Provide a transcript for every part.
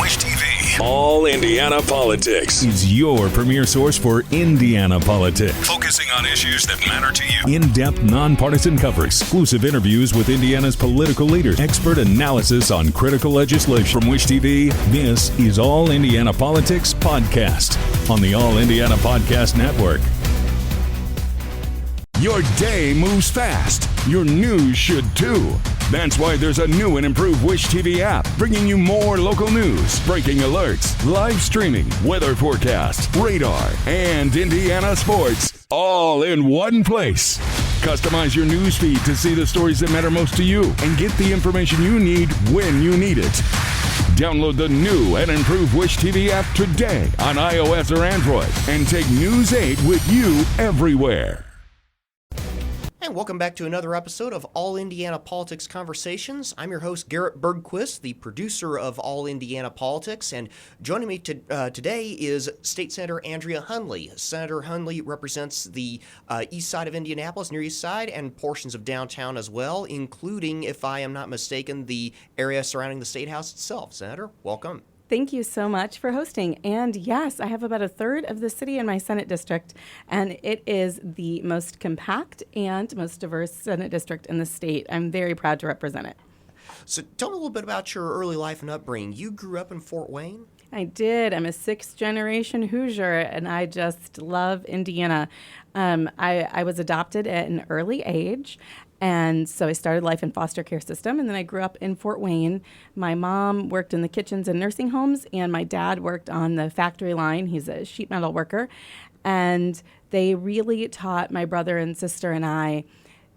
Wish TV. All Indiana Politics is your premier source for Indiana politics. Focusing on issues that matter to you. In-depth, nonpartisan coverage, exclusive interviews with Indiana's political leaders, expert analysis on critical legislation. From Wish TV, this is All Indiana Politics Podcast on the All Indiana Podcast Network. Your day moves fast. Your news should too. That's why there's a new and improved Wish TV app, bringing you more local news, breaking alerts, live streaming, weather forecast, radar, and Indiana sports, all in one place. Customize your news feed to see the stories that matter most to you and get the information you need when you need it. Download the new and improved Wish TV app today on iOS or Android and take News 8 with you everywhere. And welcome back to another episode of All Indiana Politics Conversations. I'm your host, Garrett Bergquist, the producer of All Indiana Politics, and joining me today is State Senator Andrea Hunley. Senator Hunley represents the east side of Indianapolis, near east side, and portions of downtown as well, including, if I am not mistaken, the area surrounding the State House itself. Senator, welcome. Thank you so much for hosting. And yes, I have about a third of the city in my Senate district, and it is the most compact and most diverse Senate district in the state. I'm very proud to represent it. So tell me a little bit about your early life and upbringing. You grew up in Fort Wayne? I did. I'm a sixth-generation Hoosier, and I just love Indiana. I was adopted at an early age, and so I started life in foster care system, and then I grew up in Fort Wayne. My mom worked in the kitchens and nursing homes, and my dad worked on the factory line. He's a sheet metal worker, and they really taught my brother and sister and I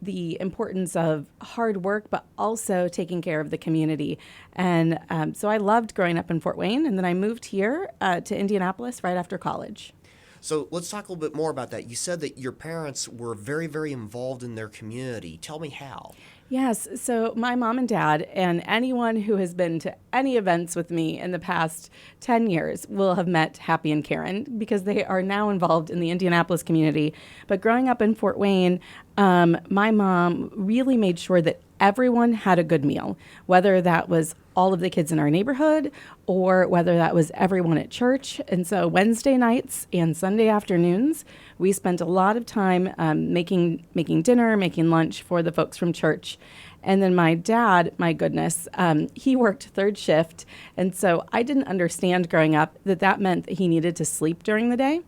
the importance of hard work, but also taking care of the community. And so I loved growing up in Fort Wayne, and then I moved here to Indianapolis right after college. So let's talk a little bit more about that. You said that your parents were very, very involved in their community. Tell me how. Yes. So my mom and dad, and anyone who has been to any events with me in the past 10 years will have met Happy and Karen, because they are now involved in the Indianapolis community. But growing up in Fort Wayne, my mom really made sure that everyone had a good meal, whether that was all of the kids in our neighborhood or whether that was everyone at church. And so Wednesday nights and Sunday afternoons, we spent a lot of time making dinner, making lunch for the folks from church. And then my dad, my goodness, he worked third shift. And so I didn't understand growing up that meant that he needed to sleep during the day.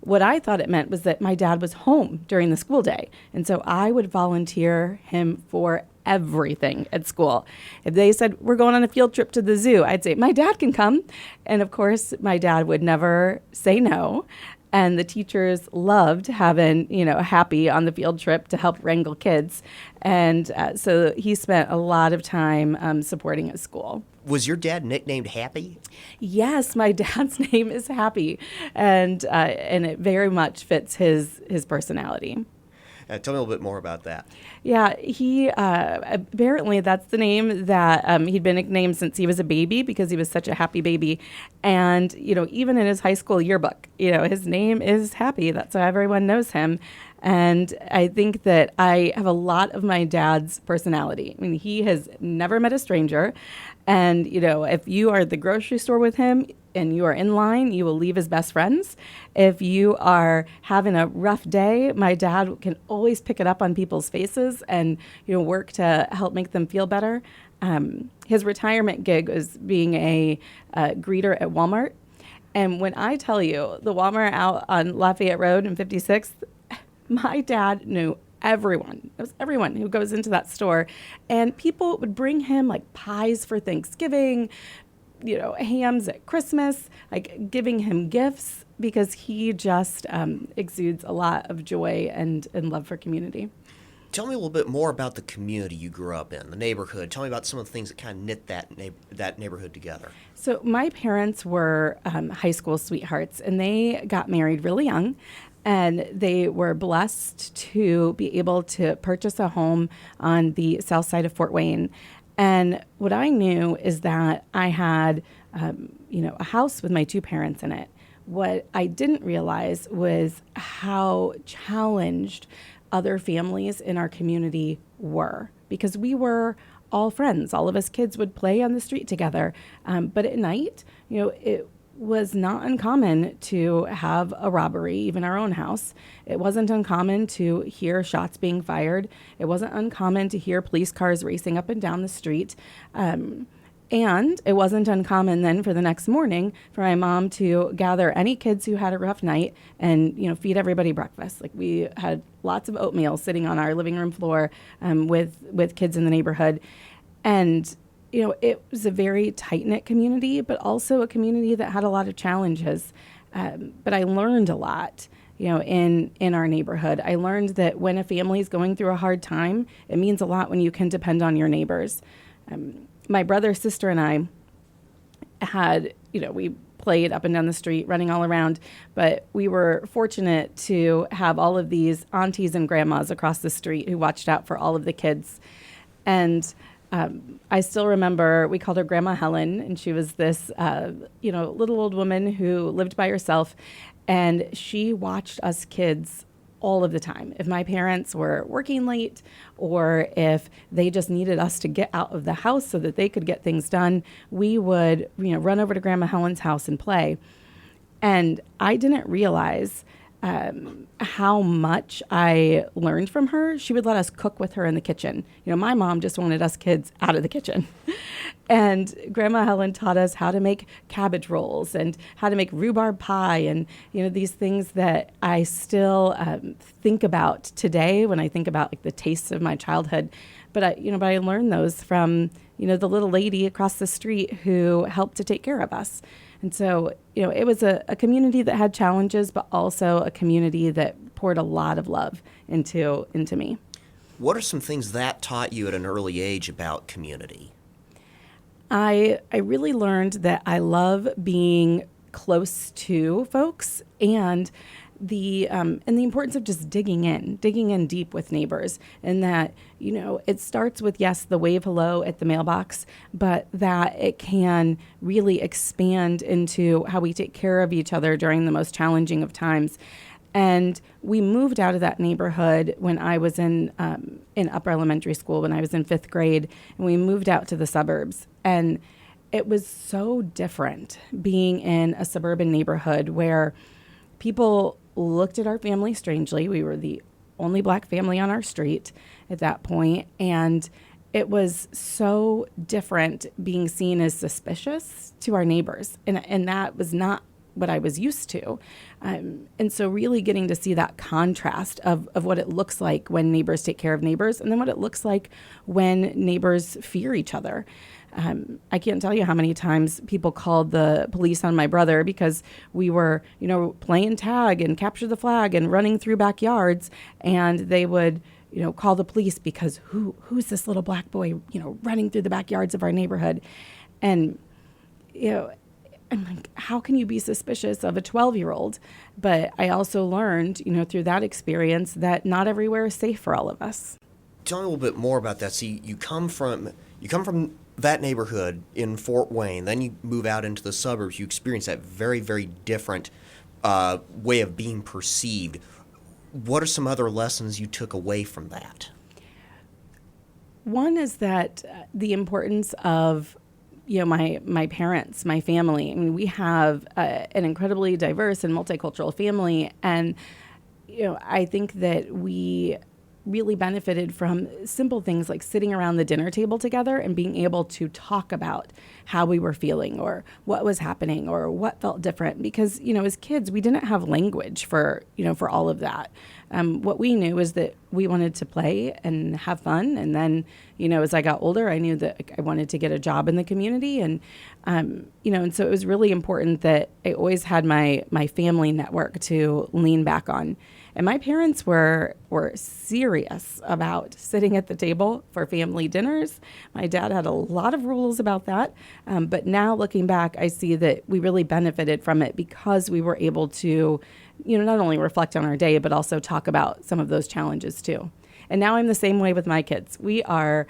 What I thought it meant was that my dad was home during the school day. And so I would volunteer him for everything at school. If they said, we're going on a field trip to the zoo, I'd say, my dad can come. And of course, my dad would never say no. And the teachers loved having, Happy on the field trip to help wrangle kids. And so he spent a lot of time supporting his school. Was your dad nicknamed Happy? Yes, my dad's name is Happy, and it very much fits his personality. Tell me a little bit more about that. Yeah, he apparently that's the name that he'd been nicknamed since he was a baby, because he was such a happy baby. And, even in his high school yearbook, his name is Happy. That's how everyone knows him. And I think that I have a lot of my dad's personality. I mean, he has never met a stranger. And, if you are at the grocery store with him and you are in line, you will leave as best friends. If you are having a rough day, my dad can always pick it up on people's faces and, work to help make them feel better. His retirement gig was being a greeter at Walmart. And when I tell you the Walmart out on Lafayette Road and 56th, my dad knew everyone. It was everyone who goes into that store. And people would bring him like pies for Thanksgiving, hams at Christmas, like giving him gifts, because he just exudes a lot of joy and love for community. Tell me a little bit more about the community you grew up in, the neighborhood. Tell me about some of the things that kind of knit that neighborhood together. So my parents were high school sweethearts, and they got married really young. And they were blessed to be able to purchase a home on the south side of Fort Wayne. And what I knew is that I had, a house with my two parents in it. What I didn't realize was how challenged other families in our community were, because we were all friends. All of us kids would play on the street together. But at night, it was not uncommon to have a robbery, even our own house. It wasn't uncommon to hear shots being fired. It wasn't uncommon to hear police cars racing up and down the street. And it wasn't uncommon then for the next morning for my mom to gather any kids who had a rough night and, feed everybody breakfast. Like, we had lots of oatmeal sitting on our living room floor with kids in the neighborhood. And it was a very tight-knit community, but also a community that had a lot of challenges. But I learned a lot, in our neighborhood. I learned that when a family is going through a hard time, it means a lot when you can depend on your neighbors. My brother, sister, and I had, we played up and down the street, running all around, but we were fortunate to have all of these aunties and grandmas across the street who watched out for all of the kids. And I still remember, we called her Grandma Helen, and she was this, little old woman who lived by herself, and she watched us kids all of the time. If my parents were working late, or if they just needed us to get out of the house so that they could get things done, we would, run over to Grandma Helen's house and play. And I didn't realize how much I learned from her. She would let us cook with her in the kitchen. My mom just wanted us kids out of the kitchen. And Grandma Helen taught us how to make cabbage rolls and how to make rhubarb pie and, these things that I still think about today when I think about like the tastes of my childhood. But I learned those from, the little lady across the street who helped to take care of us. And so, it was a community that had challenges, but also a community that poured a lot of love into me. What are some things that taught you at an early age about community? I really learned that I love being close to folks and the importance of just digging in deep with neighbors, and that, it starts with, yes, the wave hello at the mailbox, but that it can really expand into how we take care of each other during the most challenging of times. And we moved out of that neighborhood when I was in upper elementary school, when I was in 5th grade, and we moved out to the suburbs. And it was so different being in a suburban neighborhood where people looked at our family strangely. We were the only black family on our street at that point, and it was so different being seen as suspicious to our neighbors, and that was not what I was used to. And so really getting to see that contrast of what it looks like when neighbors take care of neighbors, and then what it looks like when neighbors fear each other. I can't tell you how many times people called the police on my brother because we were, playing tag and capture the flag and running through backyards, and they would, call the police because who's this little black boy, running through the backyards of our neighborhood. And, I'm like, how can you be suspicious of a 12-year-old? But I also learned, through that experience that not everywhere is safe for all of us. Tell me a little bit more about that. See, you come from that neighborhood in Fort Wayne, then you move out into the suburbs. You experience that very, very different way of being perceived. What are some other lessons you took away from that? One is that the importance of my parents, my family. I mean, we have an incredibly diverse and multicultural family, and I think that we really benefited from simple things like sitting around the dinner table together and being able to talk about how we were feeling or what was happening or what felt different. Because, as kids, we didn't have language for all of that. What we knew was that we wanted to play and have fun. And then, as I got older, I knew that I wanted to get a job in the community. And, and so it was really important that I always had my family network to lean back on. And my parents were serious about sitting at the table for family dinners. My dad had a lot of rules about that. But now looking back, I see that we really benefited from it because we were able to, not only reflect on our day, but also talk about some of those challenges too. And now I'm the same way with my kids. We are,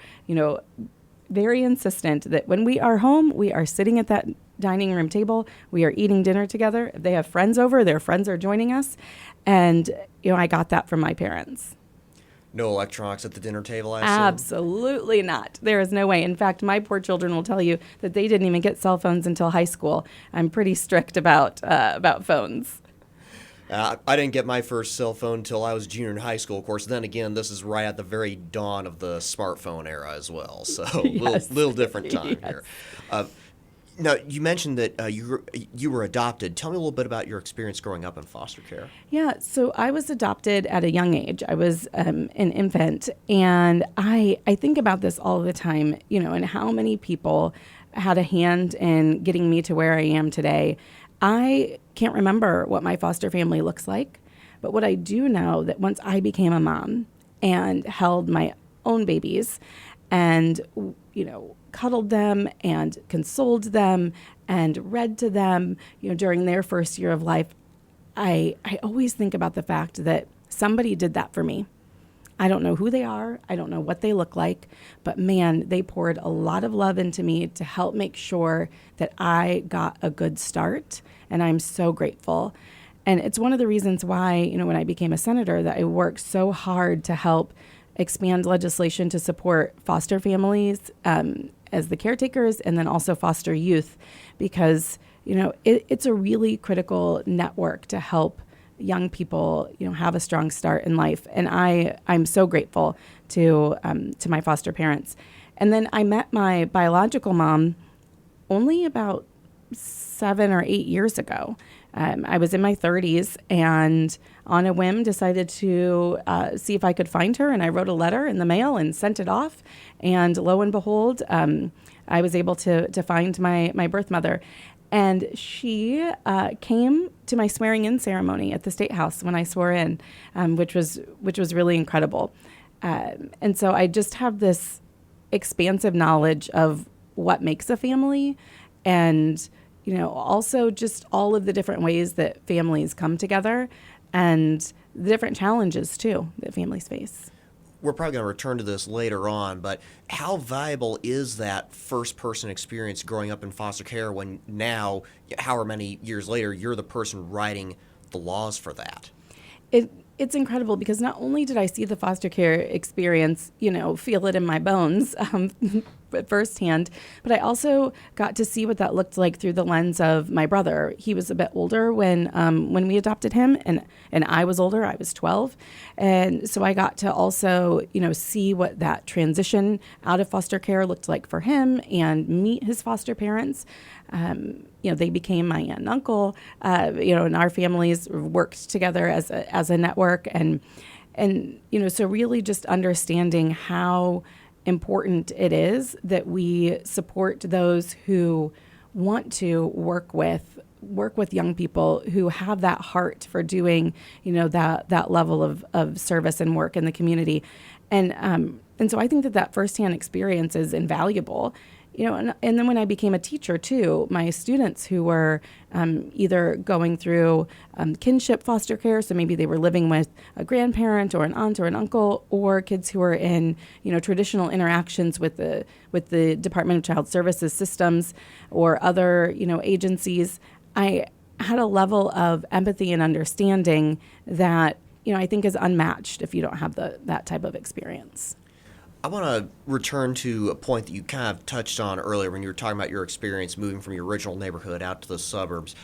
very insistent that when we are home, we are sitting at that dining room table. We are eating dinner together. If they have friends over, their friends are joining us. And, I got that from my parents. No electronics at the dinner table, I assume? Absolutely not. There is no way. In fact, my poor children will tell you that they didn't even get cell phones until high school. I'm pretty strict about phones. I didn't get my first cell phone until I was junior in high school. Of course, then again, this is right at the very dawn of the smartphone era as well. So Yes. little different time Yes. here. Now, you mentioned that you were adopted. Tell me a little bit about your experience growing up in foster care. Yeah, so I was adopted at a young age. I was an infant, and I think about this all the time, and how many people had a hand in getting me to where I am today. I can't remember what my foster family looks like, but what I do know that once I became a mom and held my own babies and, cuddled them and consoled them and read to them, during their first year of life, I always think about the fact that somebody did that for me. I don't know who they are. I don't know what they look like, but man, they poured a lot of love into me to help make sure that I got a good start. And I'm so grateful. And it's one of the reasons why, when I became a senator, that I worked so hard to help expand legislation to support foster families as the caretakers, and then also foster youth, because, it's a really critical network to help young people, have a strong start in life. And I'm so grateful to my foster parents. And then I met my biological mom only about 7 or 8 years ago. I was in my 30s and on a whim decided to see if I could find her. And I wrote a letter in the mail and sent it off. And lo and behold, I was able to find my birth mother. And she came to my swearing-in ceremony at the State House when I swore in, which was really incredible. And so I just have this expansive knowledge of what makes a family, and also just all of the different ways that families come together, and the different challenges too that families face. We're probably going to return to this later on, but how valuable is that first-person experience growing up in foster care when now, however many years later, you're the person writing the laws for that? It's incredible because not only did I see the foster care experience, feel it in my bones firsthand, but I also got to see what that looked like through the lens of my brother. He was a bit older when we adopted him, and I was older. I was 12, and so I got to also see what that transition out of foster care looked like for him and meet his foster parents. They became my aunt and uncle, and our families worked together as a network. And so really just understanding how important it is that we support those who want to work with young people who have that heart for doing, that level of service and work in the community. And so I think that firsthand experience is invaluable. And then when I became a teacher too, my students who were either going through kinship foster care, so maybe they were living with a grandparent or an aunt or an uncle, or kids who were in traditional interactions with the Department of Child Services systems or other agencies, I had a level of empathy and understanding that I think is unmatched if you don't have that type of experience. I want to return to a point that you kind of touched on earlier when you were talking about your experience moving from your original neighborhood out to the suburbs.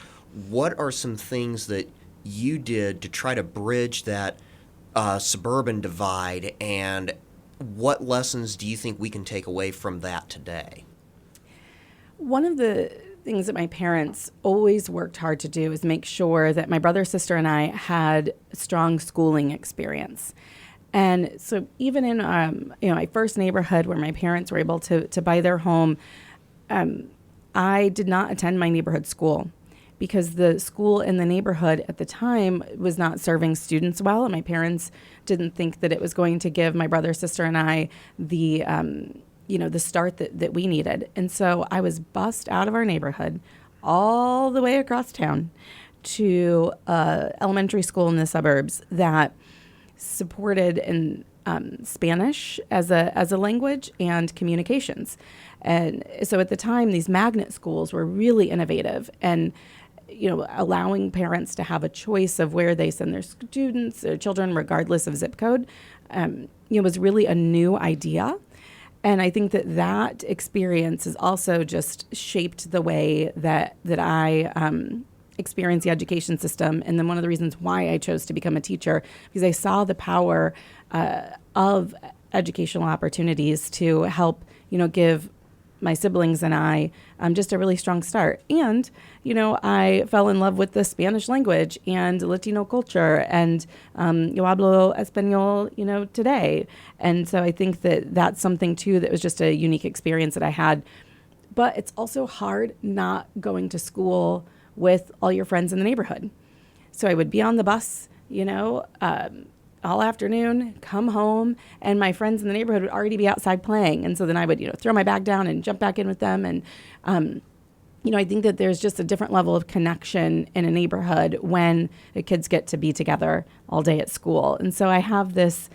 What are some things that you did to try to bridge that suburban divide, and what lessons do you think we can take away from that today? One of the things that my parents always worked hard to do is make sure that my brother, sister, and I had strong schooling experience. And so even in my first neighborhood where my parents were able to buy their home, I did not attend my neighborhood school because the school in the neighborhood at the time was not serving students well, and my parents didn't think that it was going to give my brother, sister, and I the start that we needed. And so I was bussed out of our neighborhood all the way across town to elementary school in the suburbs that supported in Spanish as a language and communications. And so at the time, these magnet schools were really innovative and allowing parents to have a choice of where they send their students, their children, regardless of zip code. was really a new idea. And I think that experience has also just shaped the way that I experience the education system. And then one of the reasons why I chose to become a teacher, because I saw the power of educational opportunities to help, give my siblings and I just a really strong start. And, I fell in love with the Spanish language and Latino culture, and yo hablo español, today. And so I think that that's something too that was just a unique experience that I had. But it's also hard not going to school with all your friends in the neighborhood. So I would be on the bus, all afternoon, come home, and my friends in the neighborhood would already be outside playing. And so then I would, throw my bag down and jump back in with them. And, I think that there's just a different level of connection in a neighborhood when the kids get to be together all day at school. And so I have this,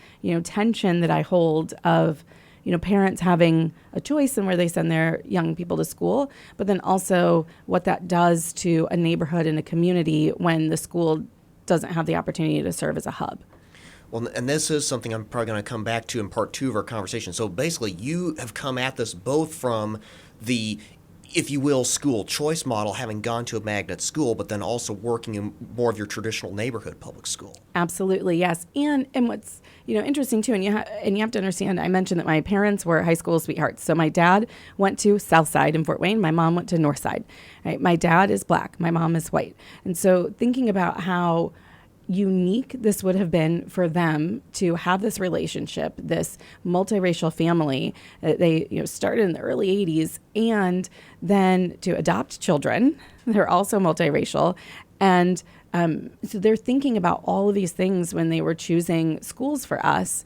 tension that I hold of, parents having a choice in where they send their young people to school, but then also what that does to a neighborhood and a community when the school doesn't have the opportunity to serve as a hub. Well, and this is something I'm probably going to come back to in part 2 of our conversation. So basically, you have come at this both from the, if you will, school choice model, having gone to a magnet school, but then also working in more of your traditional neighborhood public school. Absolutely, yes. And what's interesting too, and you have to understand, I mentioned that my parents were high school sweethearts. So my dad went to South Side in Fort Wayne. My mom went to North Side. Right? My dad is black. My mom is white. And so thinking about how unique this would have been for them to have this relationship, this multiracial family. They started in the early 80s, and then to adopt children. They're also multiracial. And so they're thinking about all of these things when they were choosing schools for us,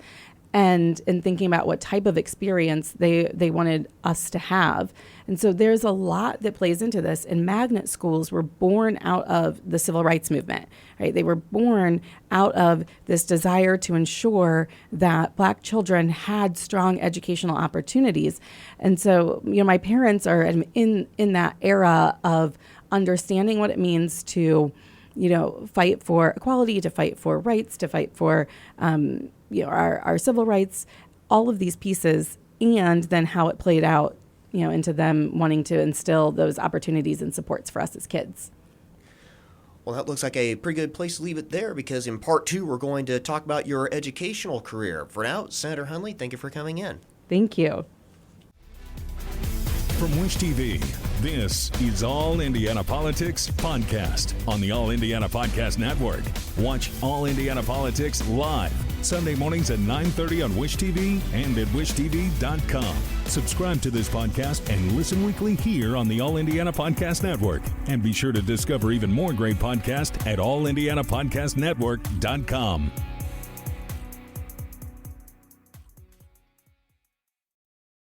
and thinking about what type of experience they wanted us to have. And so there's a lot that plays into this. And magnet schools were born out of the civil rights movement, right? They were born out of this desire to ensure that Black children had strong educational opportunities. And so, my parents are in that era of understanding what it means to, fight for equality, to fight for rights, to fight for, our civil rights, all of these pieces, and then how it played out, into them wanting to instill those opportunities and supports for us as kids. Well, that looks like a pretty good place to leave it there, because in part 2, we're going to talk about your educational career. For now, Senator Hunley, thank you for coming in. Thank you. From Wish TV, this is All Indiana Politics Podcast on the All Indiana Podcast Network. Watch All Indiana Politics live Sunday mornings at 9:30 on Wish TV and at wishtv.com. Subscribe to this podcast and listen weekly here on the All Indiana Podcast Network. And be sure to discover even more great podcasts at allindianapodcastnetwork.com.